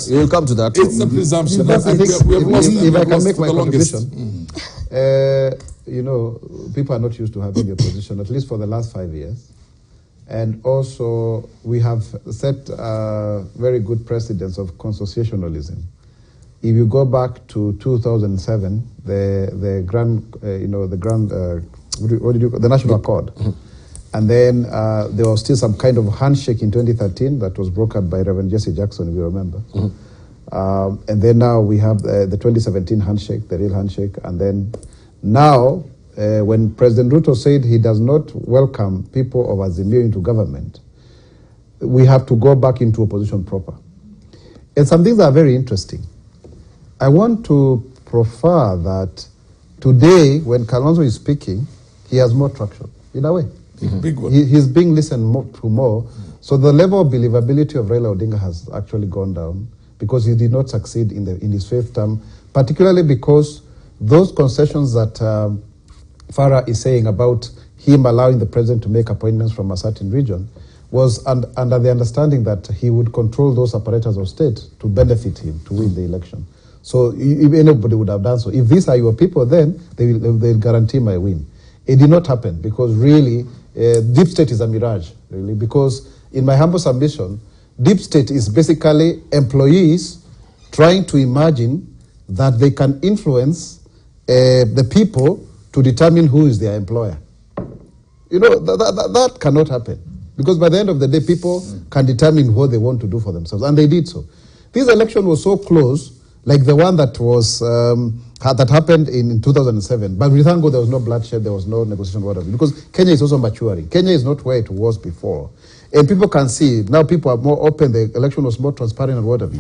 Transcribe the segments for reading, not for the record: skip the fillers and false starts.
that. We'll come to that. It's a presumption. I think if I can make my contribution, you know, people are not used to having a position, at least for the last 5 years. And also, we have set very good precedents of consociationalism. If you go back to 2007, the National Accord, and then there was still some kind of handshake in 2013 that was brokered by Reverend Jesse Jackson, if you remember. And then now we have the 2017 handshake, the real handshake, and then now, when President Ruto said he does not welcome people of Azimio into government, we have to go back into opposition proper. And some things are very interesting. I want to prefer that today, when Kalonzo is speaking, he has more traction, in a way. Big one. He's being listened to more. So the level of believability of Raila Odinga has actually gone down because he did not succeed in his fifth term, particularly because those concessions that Farah is saying about him allowing the president to make appointments from a certain region was under the understanding that he would control those apparatus of state to benefit him to win the election. So if anybody would have done so, if these are your people, then they'll guarantee my win. It did not happen because really, deep state is a mirage, really, because in my humble submission, deep state is basically employees trying to imagine that they can influence the people to determine who is their employer. You know, that cannot happen. Because by the end of the day, people can determine what they want to do for themselves. And they did so. This election was so close, like the one that was that happened in 2007. But we thank God there was no bloodshed, there was no negotiation, whatever. Because Kenya is also maturing. Kenya is not where it was before. And people can see, now people are more open, the election was more transparent and whatever.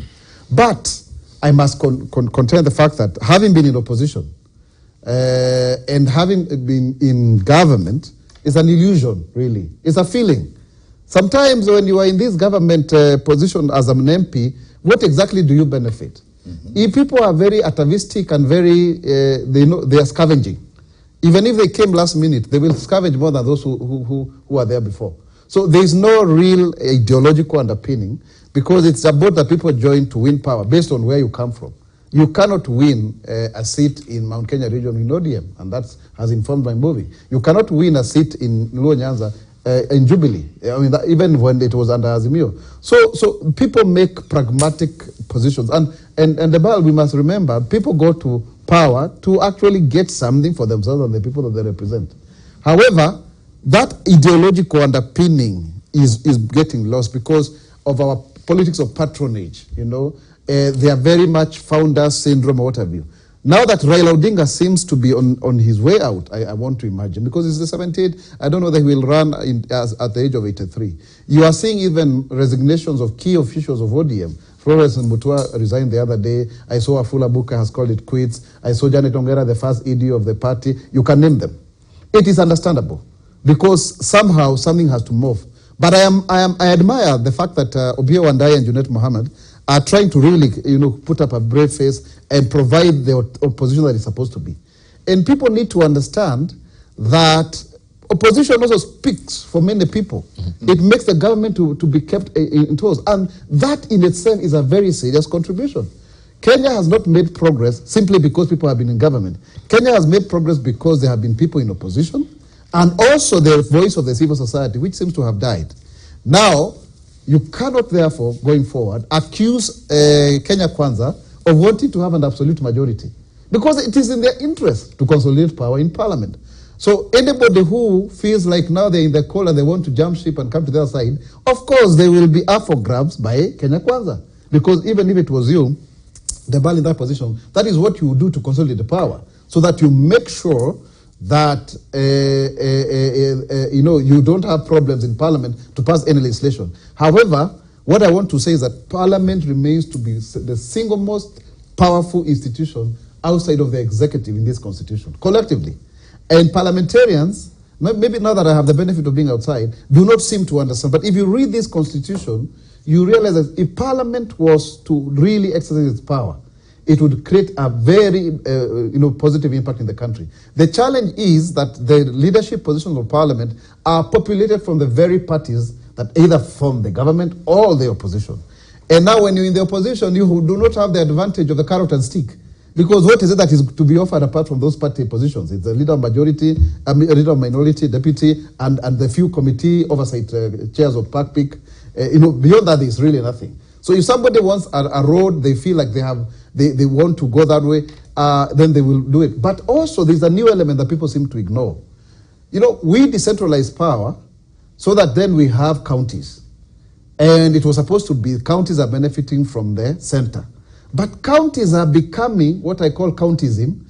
But I must contend the fact that having been in opposition and having been in government is an illusion, really. It's a feeling. Sometimes when you are in this government position as an MP, what exactly do you benefit? If people are very atavistic and very, they are scavenging. Even if they came last minute, they will scavenge more than those who are there before. So there is no real ideological underpinning because it's about the people join to win power based on where you come from. You cannot win a seat in Mount Kenya region in ODM, and that has informed my movie. You cannot win a seat in Luo Nyanza in Jubilee, I mean, even when it was under Azimio. So people make pragmatic positions. And the Bible, we must remember, people go to power to actually get something for themselves and the people that they represent. However, that ideological underpinning is getting lost because of our politics of patronage, you know. They are very much founder syndrome or what have you. Now that Raila Odinga seems to be on his way out, I want to imagine, because he's the 78, I don't know that he will run at the age of 83. You are seeing even resignations of key officials of ODM. Florence Mutua resigned the other day. I saw Afula Buka has called it quits. I saw Janet Ongera, the first ED of the party. You can name them. It is understandable because somehow something has to move. But I admire the fact that Obiyo Wandayi and Junet Mohammed are trying to really, you know, put up a brave face and provide the opposition that is supposed to be. And people need to understand that opposition also speaks for many people. It makes the government to be kept in toes. And that in itself is a very serious contribution. Kenya has not made progress simply because people have been in government. Kenya has made progress because there have been people in opposition and also the voice of the civil society, which seems to have died. Now, you cannot, therefore, going forward, accuse Kenya Kwanza of wanting to have an absolute majority because it is in their interest to consolidate power in parliament. So anybody who feels like now they're in the cold and they want to jump ship and come to their side, of course, they will be up for grabs by Kenya Kwanza. Because even if it was you, the ball in that position, that is what you do to consolidate the power so that you make sure that you know, you don't have problems in parliament to pass any legislation. However, what I want to say is that parliament remains to be the single most powerful institution outside of the executive in this constitution, collectively. And parliamentarians, maybe now that I have the benefit of being outside, do not seem to understand. But if you read this constitution, you realize that if parliament was to really exercise its power, it would create a very positive impact in the country. The challenge is that the leadership positions of parliament are populated from the very parties that either form the government or the opposition. And now when you're in the opposition, you do not have the advantage of the carrot and stick. Because what is it that is to be offered apart from those party positions? It's a leader of majority, a leader of minority, deputy, and the few committee oversight chairs of PAC-PIC. Beyond that, there's really nothing. So if somebody wants a road, they feel like they want to go that way, then they will do it. But also, there's a new element that people seem to ignore. We decentralize power so that then we have counties. And it was supposed to be counties are benefiting from the center. But counties are becoming what I call countyism,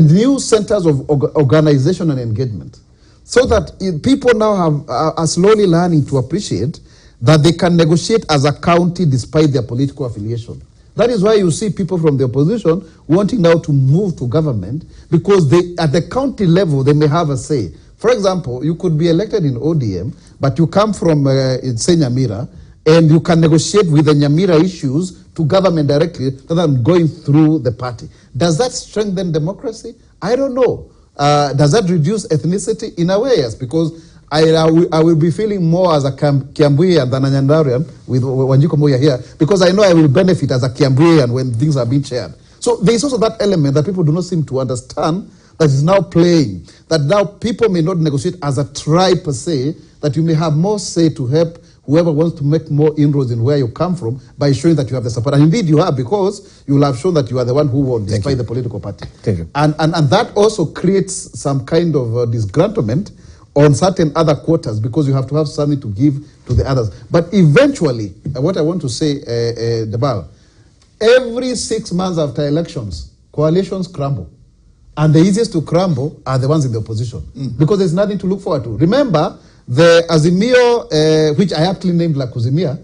new centers of organization and engagement. So that people now are slowly learning to appreciate that they can negotiate as a county despite their political affiliation. That is why you see people from the opposition wanting now to move to government, because at the county level, they may have a say. For example, you could be elected in ODM, but you come from, say, Nyamira, and you can negotiate with the Nyamira issues to government directly rather than going through the party. Does that strengthen democracy? I don't know. Does that reduce ethnicity? In a way, yes, because I will be feeling more as a Kiambuian than a Nyandarrian with Wanjiku Moya here, because I know I will benefit as a Kiambuian when things are being shared. So there is also that element that people do not seem to understand that is now playing, that now people may not negotiate as a tribe per se, that you may have more say to help whoever wants to make more inroads in where you come from by showing that you have the support. And indeed you have, because you will have shown that you are the one who won despite the political party. Thank you. And that also creates some kind of disgruntlement on certain other quarters, because you have to have something to give to the others. But eventually, what I want to say, Debal, every 6 months after elections, coalitions crumble. And the easiest to crumble are the ones in the opposition, because there's nothing to look forward to. Remember, the Azimio, which I aptly named La Kuzimia,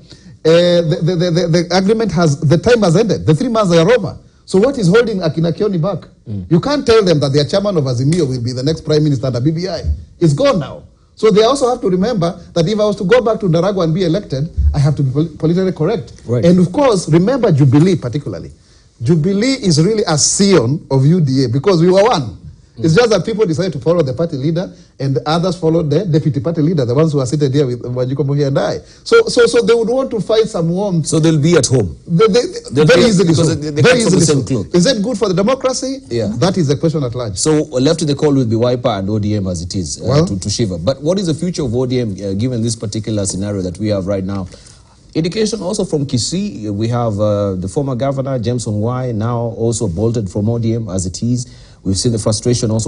the agreement the time has ended. The 3 months are over. So what is holding Akina Kioni back? You can't tell them that their chairman of Azimio will be the next prime minister under BBI. It's gone now. So they also have to remember that if I was to go back to Ndaragwa and be elected, I have to be politically correct. Right. And of course, remember Jubilee particularly. Jubilee is really a scion of UDA, because we were one. It's just that people decided to follow the party leader, and others followed the deputy party leader, the ones who are seated here with Wanjiku Moya and I. So they would want to find some warmth. So they'll be at home. Very easily so. Very easily so. Is it good for the democracy? Yeah. That is the question at large. So left to the call will be Wiper and ODM as it is to Shiva. But what is the future of ODM given this particular scenario that we have right now? Indication also from Kisii, we have the former governor, James Ongwae, now also bolted from ODM as it is. We've seen the frustration also with